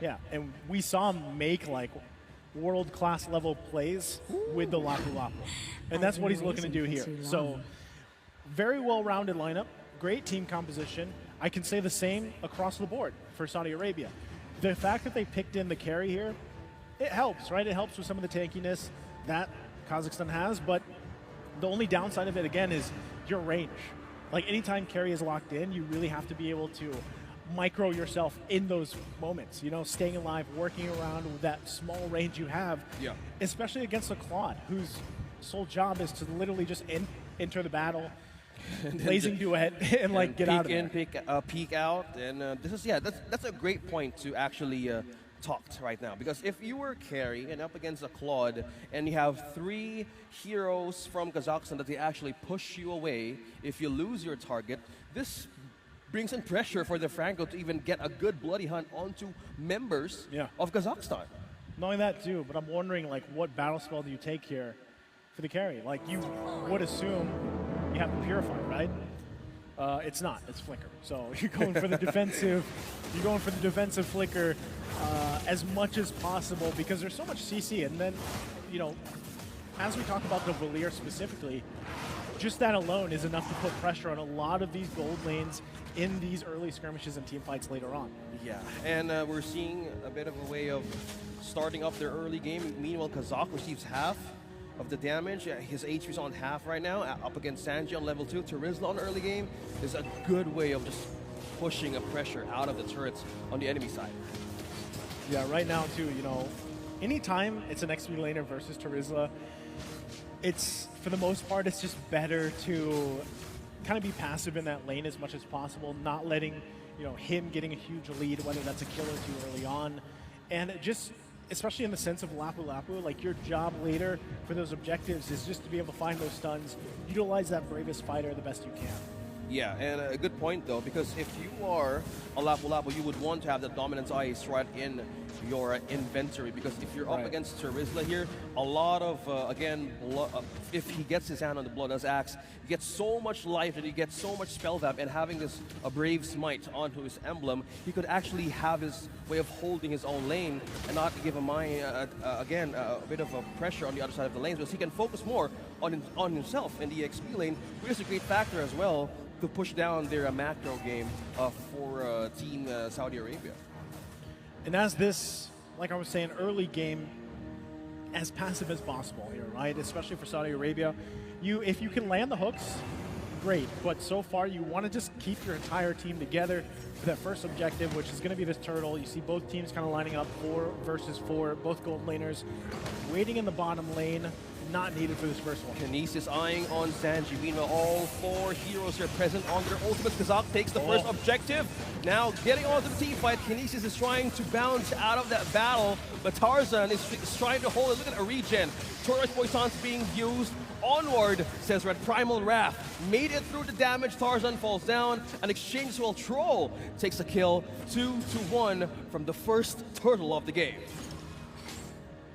Yeah, and we saw him make like world-class level plays with the Lapu Lapu. And that's what he's looking to do here. So very well-rounded lineup, great team composition. I can say the same across the board for Saudi Arabia. The fact that they picked in the carry here, it helps, right? It helps with some of the tankiness that Kazakhstan has, but the only downside of it, again, is your range. Like, anytime carry is locked in, you really have to be able to micro yourself in those moments, you know, staying alive, working around with that small range you have, especially against a Claude, whose sole job is to literally just enter the battle, blazing duet, and like get out of there. Peek out, and this is, that's a great point to actually talked right now, because if you were carry and up against a Claude and you have 3 heroes from Kazakhstan that they actually push you away if you lose your target, this brings in pressure for the Franco to even get a good bloody hunt onto members of Kazakhstan. Knowing that too, but I'm wondering like what battle spell do you take here for the carry? Like you would assume you have the Purify, right? It's not, it's Flicker. So you're going for the defensive, Flicker as much as possible because there's so much CC, and then, you know, as we talk about the Valir specifically, just that alone is enough to put pressure on a lot of these gold lanes in these early skirmishes and team fights later on. Yeah, and we're seeing a bit of a way of starting up their early game. Meanwhile, Kazakh receives half of the damage. His HP is on half right now, up against Sanji on level 2. Terizla on early game is a good way of just pushing a pressure out of the turrets on the enemy side. Yeah, right now too, you know, anytime it's an XP laner versus Terizla, it's, for the most part, it's just better to kind of be passive in that lane as much as possible, not letting, you know, him getting a huge lead, whether that's a kill or 2 early on. And just, especially in the sense of Lapu Lapu, like your job later for those objectives is just to be able to find those stuns, utilize that bravest fighter the best you can. Yeah, and a good point though, because if you are a Lapu Lapu, you would want to have the Dominance Ice right in your inventory, because if you're up against Terizla here, a lot of, again, if he gets his hand on the Bloodlust Axe, he gets so much life and he gets so much spell vap, and having this a Brave Smite onto his emblem, he could actually have his way of holding his own lane and not give him, again, a bit of a pressure on the other side of the lanes, because he can focus more on himself in the XP lane, which is a great factor as well to push down their macro game for Team Saudi Arabia. And as this, like I was saying, early game, as passive as possible here, right? Especially for Saudi Arabia. If you can land the hooks, great. But so far, you want to just keep your entire team together for that first objective, which is going to be this turtle. You see both teams kind of lining up 4 versus 4, both gold laners waiting in the bottom lane. Not needed for this first one. Kinesis eyeing on Sanji. Meanwhile, all 4 heroes here present on their ultimates. Kazakh takes the first objective. Now getting onto the team fight. Kinesis is trying to bounce out of that battle, but Tarzan is trying to hold it. Look at a regen. Torres Poison's being used. Onward, says Red. Primal Wrath. Made it through the damage. Tarzan falls down. An exchange while Troll takes a kill. 2-1 from the first turtle of the game.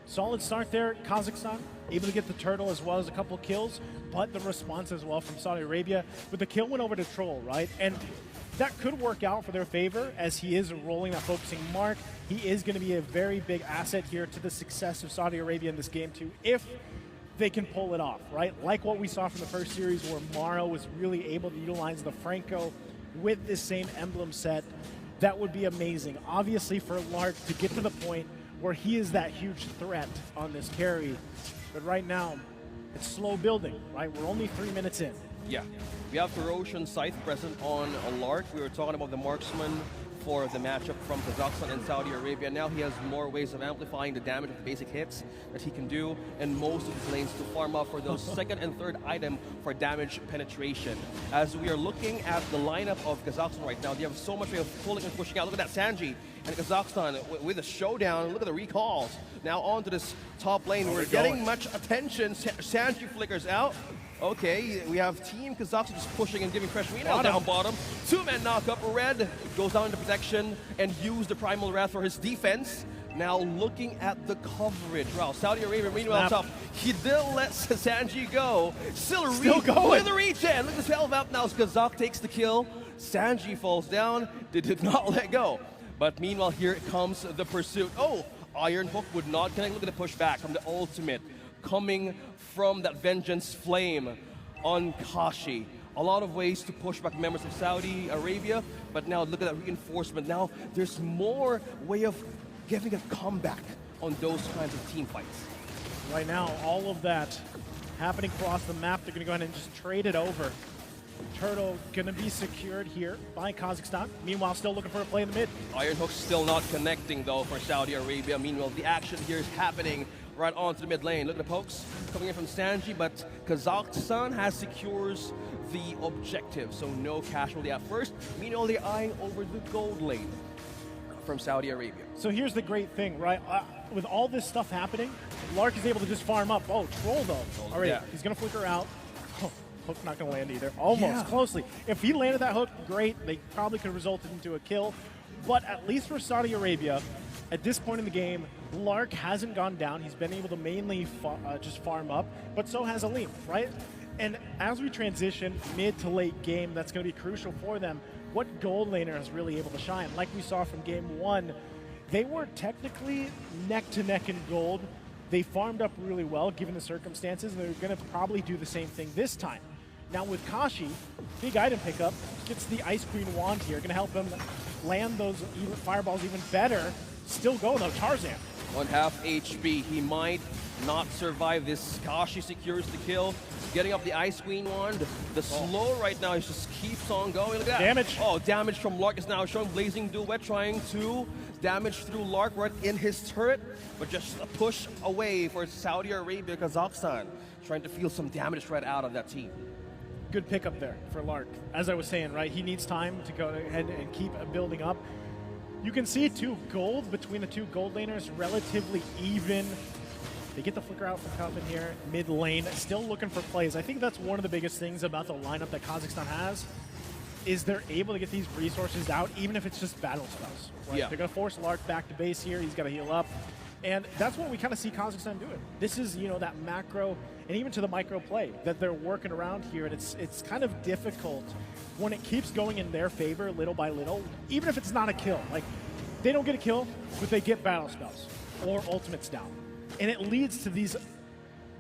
Solid start there, Kazakhstan, able to get the turtle as well as a couple kills, but the response as well from Saudi Arabia with the kill went over to Troll, right? And that could work out for their favor as he is rolling that focusing mark. He is going to be a very big asset here to the success of Saudi Arabia in this game too, if they can pull it off, right? Like what we saw from the first series where Mara was really able to utilize the Franco with this same emblem set. That would be amazing. Obviously for Lark to get to the point where he is that huge threat on this carry. But right now, it's slow building, right? We're only 3 minutes in. Yeah. We have Ferocian Scythe present on a Lark. We were talking about the marksman for the matchup from Kazakhstan and Saudi Arabia. Now he has more ways of amplifying the damage of the basic hits that he can do, and most of his lanes to farm up for those second and third item for damage penetration. As we are looking at the lineup of Kazakhstan right now, they have so much way of pulling and pushing out. Look at that Sanji and Kazakhstan with a showdown. Look at the recalls. Now onto this top lane. We're getting much attention. Sanji flickers out. Okay, we have Team Kazakhstan just pushing and giving pressure. We now down bottom. 2-man knockup. Red goes down into protection and use the Primal Wrath for his defense. Now looking at the coverage. Wow, Saudi Arabia meanwhile top. He did let Sanji go. Still going with the regen. Look at the 12 out now as Kazakh takes the kill. Sanji falls down. They did not let go. But meanwhile, here comes the pursuit. Oh, Iron Hook would not connect. Look at the pushback from the ultimate coming from that Vengeance Flame on Kashi. A lot of ways to push back members of Saudi Arabia, but now look at that reinforcement. Now there's more way of giving a comeback on those kinds of team fights. Right now, all of that happening across the map, they're going to go ahead and just trade it over. Turtle going to be secured here by Kazakhstan. Meanwhile, still looking for a play in the mid. Iron Hook still not connecting, though, for Saudi Arabia. Meanwhile, the action here is happening right onto the mid lane. Look at the pokes coming in from Sanji, but Kazakhstan has secures the objective, so no casualty at first. Meanwhile, they're eyeing over the gold lane from Saudi Arabia. So here's the great thing, right? With all this stuff happening, Lark is able to just farm up. Oh, Troll, though. All right, yeah. He's going to flicker out. Hook not going to land either. Almost, closely. If he landed that hook, great. They probably could have resulted into a kill. But at least for Saudi Arabia, at this point in the game, Lark hasn't gone down. He's been able to mainly just farm up, but so has Aleem, right? And as we transition mid to late game, that's going to be crucial for them. What gold laner is really able to shine? Like we saw from game 1, they were technically neck to neck in gold. They farmed up really well given the circumstances, and they're going to probably do the same thing this time. Now with Kashi, big item pickup, gets the Ice Queen wand here, going to help him land those fireballs even better. Still go though, Tarzan. 1/2 HP, he might not survive this. Kashi secures the kill, getting up the Ice Queen wand. The slow right now just keeps on going. Look at that. Damage. Oh, damage from Lark is now showing. Blazing Duet trying to damage through Lark right in his turret, but just a push away for Saudi Arabia, Kazakhstan, trying to feel some damage right out of that team. Good pickup there for Lark. As I was saying, right, he needs time to go ahead and keep building up. You can see too, gold between the two gold laners, relatively even. They get the flicker out from Coven here, mid lane, still looking for plays. I think that's one of the biggest things about the lineup that Kazakhstan has, is they're able to get these resources out, even if it's just battle spells. Right? Yeah. They're going to force Lark back to base here. He's got to heal up. And that's what we kind of see Kazakhstan doing. This is, you know, that macro and even to the micro play that they're working around here. And it's kind of difficult when it keeps going in their favor little by little, even if it's not a kill. Like, they don't get a kill, but they get battle spells or ultimates down. And it leads to these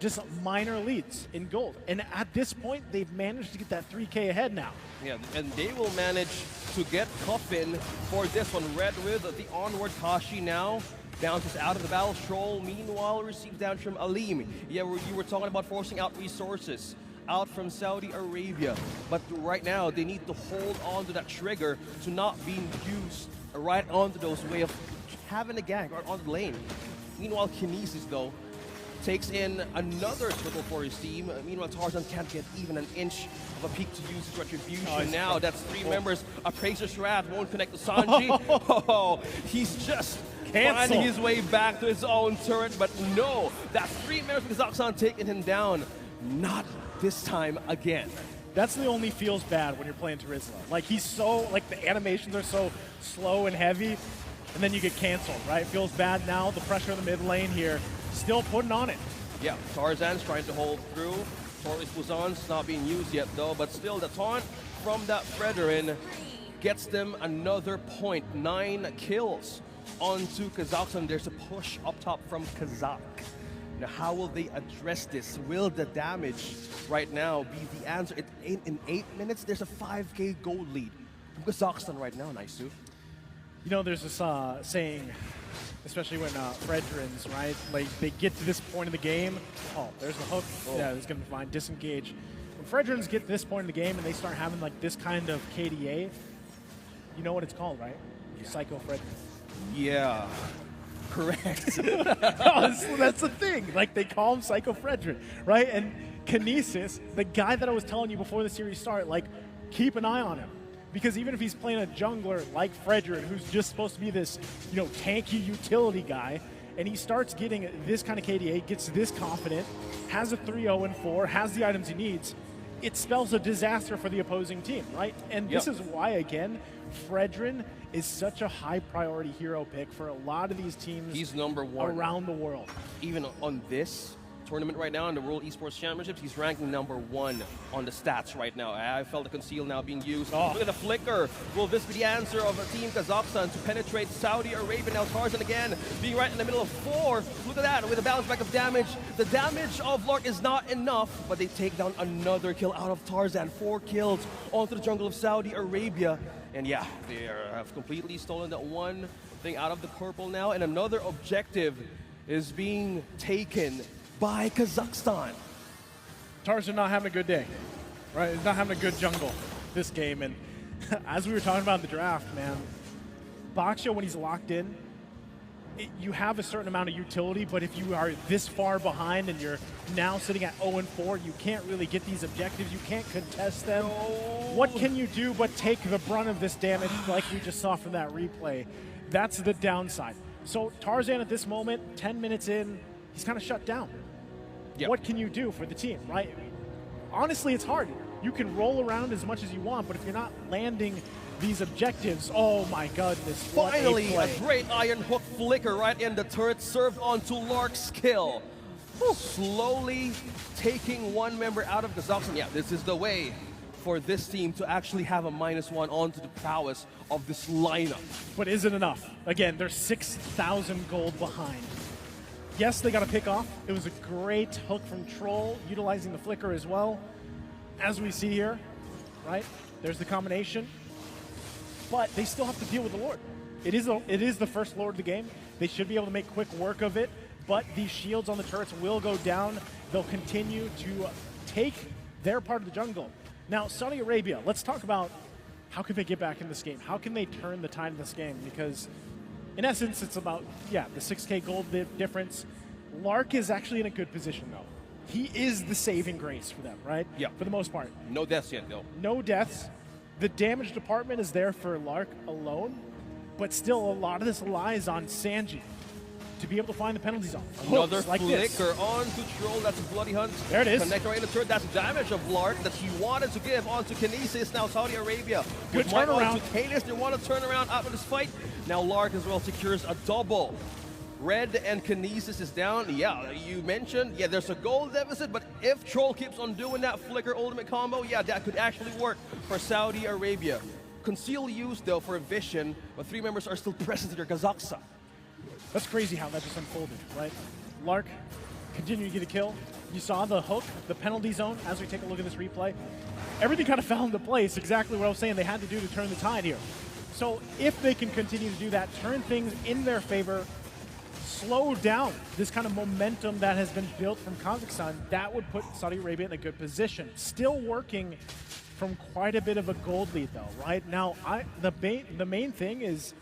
just minor leads in gold. And at this point, they've managed to get that 3K ahead now. Yeah, and they will manage to get Coffin for this one. Red with the onward. Kashi now bounces out of the battle. Troll, meanwhile, receives damage from Aleem. Yeah, you were talking about forcing out resources out from Saudi Arabia. But right now, they need to hold on to that trigger to not being used right onto those way of having a gank right on the lane. Meanwhile, Kinesis, though, takes in another triple for his team. Meanwhile, Tarzan can't get even an inch of a peek to use his retribution. Now that's 3 members. Appraiser's Wrath won't connect to Sanji. He's just finding his way back to his own turret, but no, that's 3 members of Kazakhstan taking him down. Not this time again. That's the only feels bad when you're playing Terizla. Like, he's so, like, the animations are so slow and heavy, and then you get canceled, right? It feels bad now. The pressure in the mid lane here, still putting on it. Yeah, Tarzan's trying to hold through. Torres Busan's not being used yet, though, but still the taunt from that Fredrin gets them another point. 9 kills onto Kazakhstan. There's a push up top from Kazakh. Now, how will they address this? Will the damage right now be the answer? In 8 minutes, there's a 5K gold lead from Kazakhstan right now, Naisu. You know, there's this saying, especially when Fredrins, right? Like, they get to this point in the game. Oh, there's the hook. Yeah, it's going to be fine. Disengage. When Fredrins get to this point in the game and they start having, like, this kind of KDA, you know what it's called, right? Yeah. Psycho Fredrin. Yeah. Correct. That's the thing. Like, they call him Psycho Fredrin, right? And Kinesis, the guy that I was telling you before the series started, like, keep an eye on him. Because even if he's playing a jungler like Fredrin, who's just supposed to be this, you know, tanky utility guy, and he starts getting this kind of KDA, gets this confident, has a 3-0-4, has the items he needs, it spells a disaster for the opposing team, right? And this is why, again, Fredrin is such a high priority hero pick for a lot of these teams. He's number 1 around the world. Even on this tournament right now in the World Esports Championships. He's ranking #1 on the stats right now. I felt the conceal now being used. Look at the flicker. Will this be the answer of Team Kazakhstan to penetrate Saudi Arabia? Now Tarzan again being right in the middle of 4. Look at that with a bounce back of damage. The damage of Lark is not enough, but they take down another kill out of Tarzan. 4 kills onto the jungle of Saudi Arabia. And yeah, they have completely stolen that one thing out of the purple now, and another objective is being taken by Kazakhstan. Tarzan not having a good day, right? He's not having a good jungle this game, and as we were talking about in the draft, man, Baksha, when he's locked in, you have a certain amount of utility, but if you are this far behind and you're now sitting at 0-4, you can't really get these objectives. You can't contest them. No. What can you do but take the brunt of this damage like we just saw from that replay? That's the downside. So Tarzan at this moment, 10 minutes in, he's kind of shut down. Yep. What can you do for the team, right? Honestly, it's hard. You can roll around as much as you want, but if you're not landing these objectives, oh my goodness, what Finally, a a great iron hook flicker right in the turret, served onto Lark's kill. Slowly taking one member out of Kazakhstan. Yeah, this is the way for this team to actually have a -1 onto the prowess of this lineup. But is it enough? Again, they're 6,000 gold behind. Yes, they got a pick off. It was a great hook from Troll, utilizing the flicker as well. As we see here, right? There's the combination. But they still have to deal with the Lord. It is the first Lord of the game. They should be able to make quick work of it, but these shields on the turrets will go down. They'll continue to take their part of the jungle. Now, Saudi Arabia, let's talk about how can they get back in this game? How can they turn the tide of this game? Because in essence, it's about, yeah, the 6K gold difference. Lark is actually in a good position, though. He is the saving grace for them, right? Yeah. For the most part. No deaths yet, though. No deaths. The damage department is there for Lark alone, but still a lot of this relies on Sanji to be able to find the penalties off. Another like flicker onto Troll. That's a bloody hunt. There it is. Connector right in the turret. That's damage of Lark that he wanted to give onto Kinesis. Now Saudi Arabia. Good turnaround. They want to turn around out of this fight. Now Lark as well secures a double. Red and Kinesis is down. Yeah, you mentioned, yeah, there's a gold deficit, but if Troll keeps on doing that flicker ultimate combo, yeah, that could actually work for Saudi Arabia. Conceal used, though, for Vision, but 3 members are still present in their Kazakhstan. That's crazy how that just unfolded, right? Lark continuing to get a kill. You saw the hook, the penalty zone, as we take a look at this replay. Everything kind of fell into place, exactly what I was saying they had to do to turn the tide here. So if they can continue to do that, turn things in their favor, slow down this kind of momentum that has been built from Kazakhstan, that would put Saudi Arabia in a good position. Still working from quite a bit of a gold lead, though, right? Now, the main thing is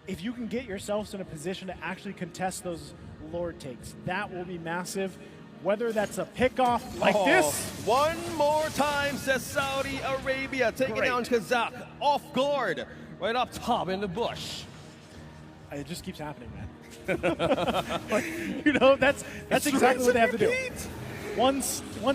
if you can get yourselves in a position to actually contest those Lord takes, that will be massive. Whether that's a pickoff like this. One more time, says Saudi Arabia, taking down Kazakh off guard, right up top in the bush. It just keeps happening, man. You know, that's exactly what they have to do. One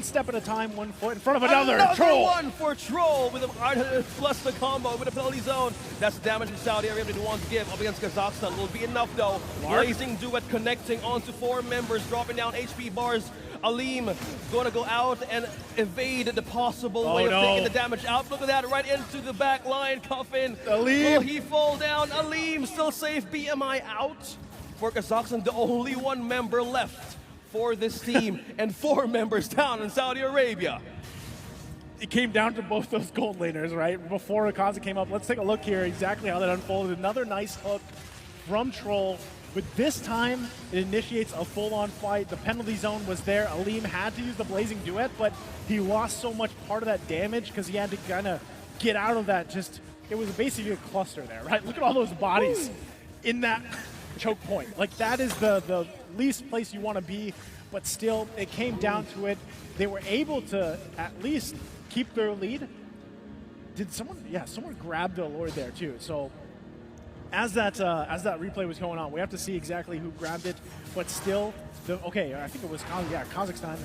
step at a time, 1 foot in front of another. Troll. One for Troll with a plus the combo with a penalty zone. That's the damage that Saudi Arabia didn't want to give up against Kazakhstan. Will be enough though. Blazing duet connecting onto 4 members, dropping down HP bars. Aleem going to go out and evade the possible way of taking the damage out. Look at that, right into the back line. Coffin. Aleem. Will he fall down? Aleem still safe. BMI out for Kazakhstan. The only 1 member left for this team and 4 members down in Saudi Arabia. It came down to both those gold laners, right? Before Akaza came up, let's take a look here exactly how that unfolded. Another nice hook from Troll, but this time it initiates a full-on fight. The penalty zone was there. Aleem had to use the Blazing Duet, but he lost so much part of that damage because he had to kind of get out of that. It was basically a cluster there, right? Look at all those bodies in that choke point. Like, that is the least place you want to be, but still, it came down to it. They were able to at least keep their lead. Did someone? Yeah, someone grabbed the Lord there too. So as that replay was going on, we have to see exactly who grabbed it. But still, I think it was Kazakhstan.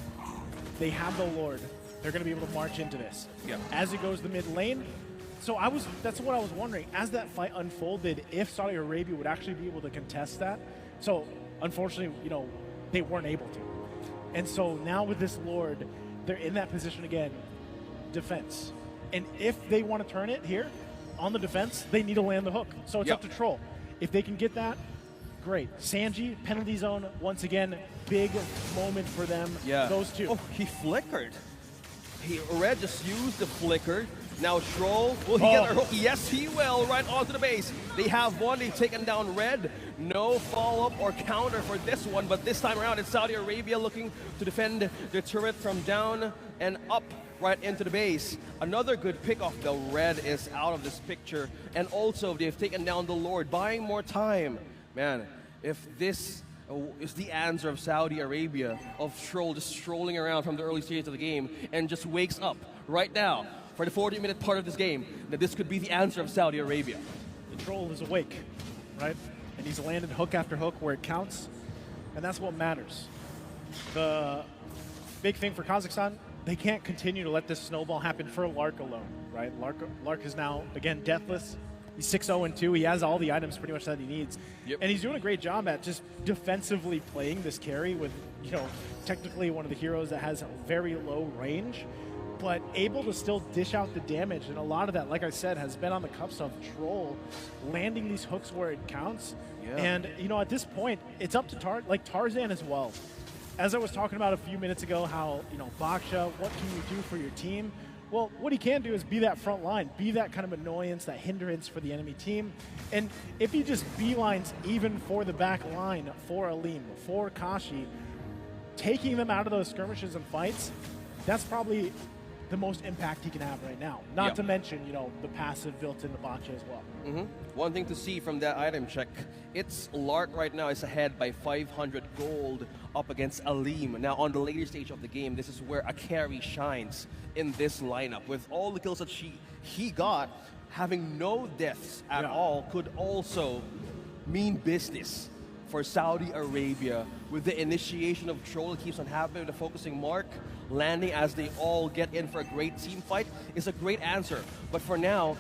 They have the Lord. They're going to be able to march into this. Yeah. As it goes to mid lane. So that's what I was wondering. As that fight unfolded, if Saudi Arabia would actually be able to contest that. So unfortunately, they weren't able to. And so now with this Lord, they're in that position again, defense. And if they want to turn it here on the defense, they need to land the hook. So it's up to Troll. If they can get that, great. Sanji, penalty zone, once again, big moment for them. Yeah. Those two. Oh, he flickered. Red just used the flicker. Now Troll, will he get a hook? Yes, he will, right onto the base. They have one, they've taken down Red. No follow-up or counter for this one, but this time around it's Saudi Arabia looking to defend the turret from down and up right into the base. Another good pick-off though. Red is out of this picture, and also they've taken down the Lord, buying more time. Man, if this is the answer of Saudi Arabia, of Troll just strolling around from the early stages of the game and just wakes up right now for the 40-minute part of this game, that this could be the answer of Saudi Arabia. The Troll is awake, right? And he's landed hook after hook where it counts, and that's what matters. The big thing for Kazakhstan, they can't continue to let this snowball happen for Lark alone, right? Lark is now, again, deathless. He's 6-0-2. He has all the items pretty much that he needs. Yep. And he's doing a great job at just defensively playing this carry with, you know, technically one of the heroes that has a very low range, but able to still dish out the damage. And a lot of that, like I said, has been on the cuffs of Troll, landing these hooks where it counts. Yeah. And, you know, at this point, it's up to Tarzan as well. As I was talking about a few minutes ago, how, you know, Baksha, what can you do for your team? Well, what he can do is be that front line, be that kind of annoyance, that hindrance for the enemy team. And if he just beelines even for the back line, for Aleem, for Kashi, taking them out of those skirmishes and fights, that's probably the most impact he can have right now. Not to mention, you know, the passive built into Baksha as well. One thing to see from that item check, it's Lark right now is ahead by 500 gold up against Aleem. Now on the later stage of the game, this is where a carry shines in this lineup. With all the kills that he got, having no deaths at all could also mean business for Saudi Arabia. With the initiation of Troll that keeps on happening, the focusing mark, landing as they all get in for a great team fight is a great answer. But for now,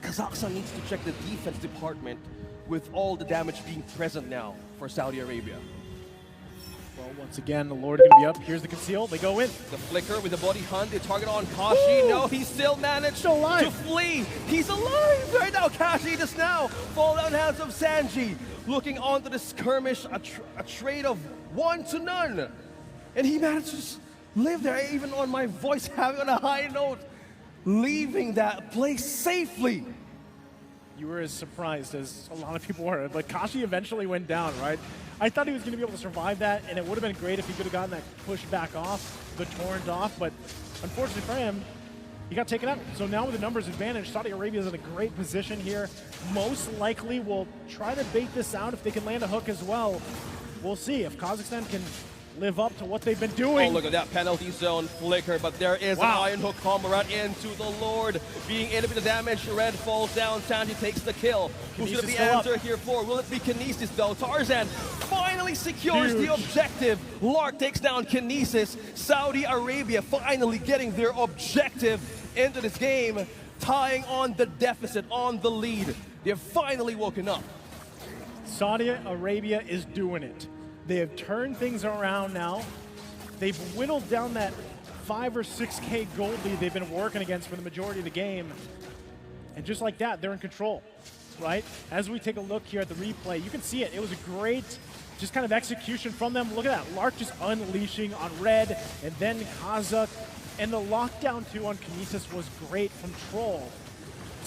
Kazakhstan needs to check the defense department with all the damage being present now for Saudi Arabia. Well, once again, the Lord is going to be up. Here's the conceal. They go in. The flicker with the body hunt. They target on Kashi. Ooh. No, he still managed to flee. He's alive right now. Kashi just now fall down hands of Sanji. Looking onto the skirmish, a trade of 1 to none. And he managed to just live there, even on my voice having on a high note, leaving that place safely. You were as surprised as a lot of people were. But Kashi eventually went down, right? I thought he was going to be able to survive that, and it would have been great if he could have gotten that push back off, the torrent off, but unfortunately for him, he got taken out. So now with the numbers advantage, Saudi Arabia is in a great position here. Most likely will try to bait this out if they can land a hook as well. We'll see if Kazakhstan can live up to what they've been doing. Oh, look at that penalty zone flicker, but there is an Iron Hook combo right into the Lord. Being in a bit of damage, Red falls down, Sanji takes the kill. Who's going to be answer here for? Will it be Kinesis though? Tarzan finally secures the objective. Lark takes down Kinesis. Saudi Arabia finally getting their objective into this game, tying on the deficit, on the lead. They've finally woken up. Saudi Arabia is doing it. They have turned things around now. They've whittled down that 5 or 6K gold lead they've been working against for the majority of the game. And just like that, they're in control, right? As we take a look here at the replay, you can see it. It was a great just kind of execution from them. Look at that. Lark just unleashing on Red and then Kazakh. And the lockdown too on Kinesis was great from Troll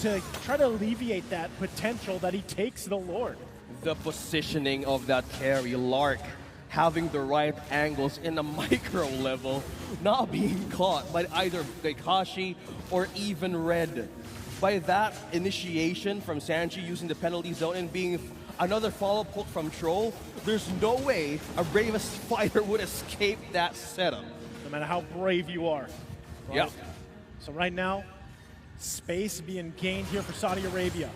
to try to alleviate that potential that he takes the Lord. The positioning of that carry, Lark having the right angles in a micro level, not being caught by either Kashi or even Red. By that initiation from Sanji using the penalty zone and being another follow-up hook from Troll, there's no way a bravest fighter would escape that setup. No matter how brave you are. Right? Yeah. So right now, space being gained here for Saudi Arabia.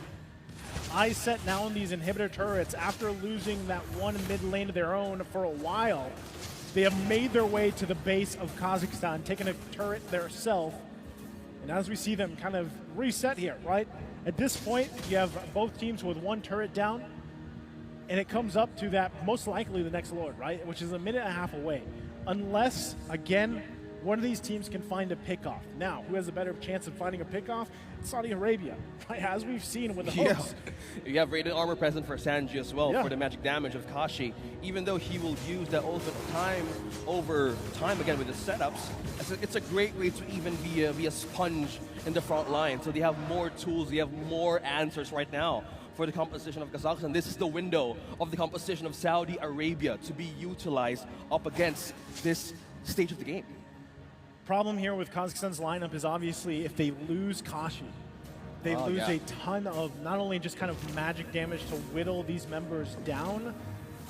Eyes set now on these inhibitor turrets. After losing that one mid lane of their own for a while, they have made their way to the base of Kazakhstan, taking a turret themselves. And as we see them kind of reset here, right? At this point, you have both teams with one turret down, and it comes up to that most likely the next Lord, right? Which is a minute and a half away. unless, again, one of these teams can find a pickoff. Now, who has a better chance of finding a pickoff? Saudi Arabia, right? As we've seen with the hosts. You have rated armor present for Sanji as well for the magic damage of Kashi. Even though he will use that ultimate time over time again with the setups, it's a great way to even be a sponge in the front line. So they have more tools, they have more answers right now for the composition of Kazakhstan. This is the window of the composition of Saudi Arabia to be utilized up against this stage of the game. Problem here with Kazakhstan's lineup is obviously if they lose Kashi, they lose a ton of not only just kind of magic damage to whittle these members down,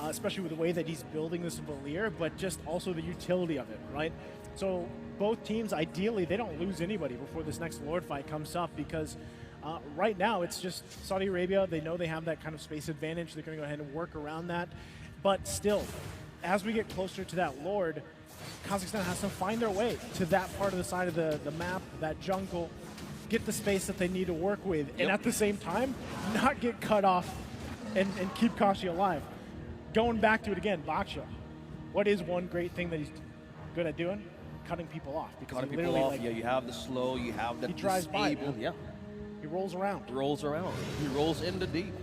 especially with the way that he's building this Valir, but just also the utility of it, right? So both teams, ideally, they don't lose anybody before this next Lord fight comes up because right now it's just Saudi Arabia. They know they have that kind of space advantage. They're going to go ahead and work around that. But still, as we get closer to that Lord, Kazakhstan has to find their way to that part of the side of the map, that jungle, get the space that they need to work with, and at the same time, not get cut off and keep Kashi alive. Going back to it again, Baksha, what is one great thing that he's good at doing? Cutting people off. Because cutting people off, you have the slow, you have the disable. He rolls around. He rolls around. He rolls in the deep.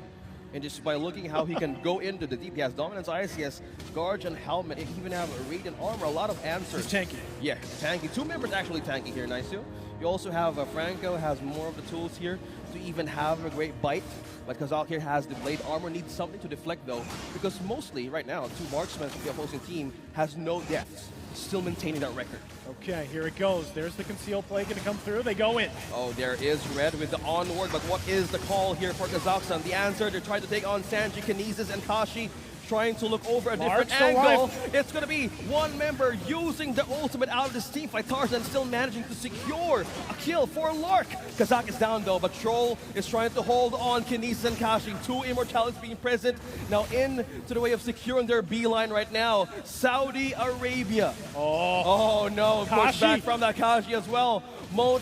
And just by looking how he can go into the deep, he has Dominance Ice, he has Guardian Helmet, he even have a Radiant Armor, a lot of answers. He's tanky. Yeah, tanky. Two members actually tanky here, nice too. You also have Franco has more of the tools here to even have a great bite. But Kazakh here has the Blade Armor, needs something to deflect though, because mostly right now, two marksmen of the opposing team has no deaths, still maintaining that record. Okay, here it goes. There's the conceal play going to come through. They go in. Oh, there is Red with the onward, but what is the call here for Kazakhstan? The answer, they're trying to take on Sanji, Kinesis, and Kashi, trying to look over a different angle. It's going to be one member using the ultimate out of this team fight. Tarzan still managing to secure a kill for Lark. Kazakh is down though, but Troll is trying to hold on Kinesis and Kashi. Two immortalities being present. Now in to the way of securing their beeline right now. Saudi Arabia. Oh no, push back from that Kashi as well. Won't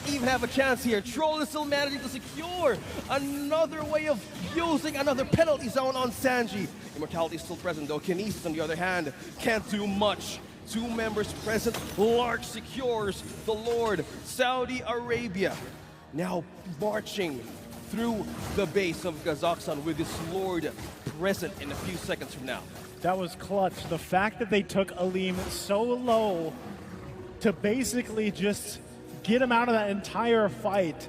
even have a chance here. Troll is still managing to secure another way of using another penalty zone on Sanji. Immortality is still present though. Kinesis, on the other hand, can't do much. Two members present. Lark secures the Lord. Saudi Arabia now marching through the base of Kazakhstan with this Lord present in a few seconds from now. That was clutch. The fact that they took Aleem so low to basically just get him out of that entire fight,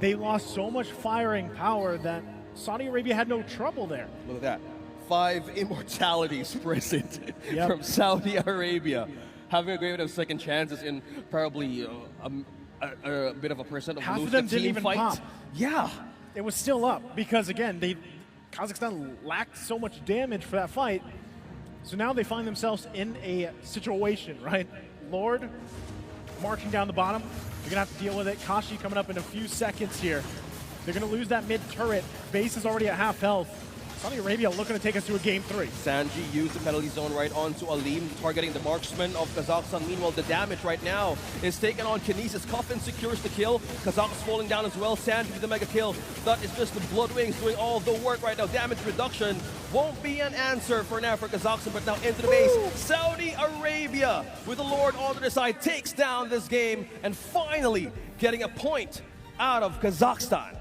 they lost so much firing power that Saudi Arabia had no trouble there. Look at that. 5 immortalities present from Saudi Arabia. Having a great bit of second chances in probably a bit of a percent of half of them didn't even fight. Pop. Yeah. It was still up because, again, Kazakhstan lacked so much damage for that fight. So now they find themselves in a situation, right? Lord marching down the bottom. They're going to have to deal with it. Kashi coming up in a few seconds here. They're going to lose that mid turret. Base is already at half health. Saudi Arabia looking to take us to a game 3. Sanji used the penalty zone right onto Aleem, targeting the marksman of Kazakhstan. Meanwhile, the damage right now is taken on Kinesis. Coffin secures the kill. Kazakh is falling down as well. Sanji with the mega kill. That is just the Bloodwings doing all the work right now. Damage reduction won't be an answer for now for Kazakhstan, but now into the base. Saudi Arabia, with the Lord on the other side, takes down this game and finally getting a point out of Kazakhstan.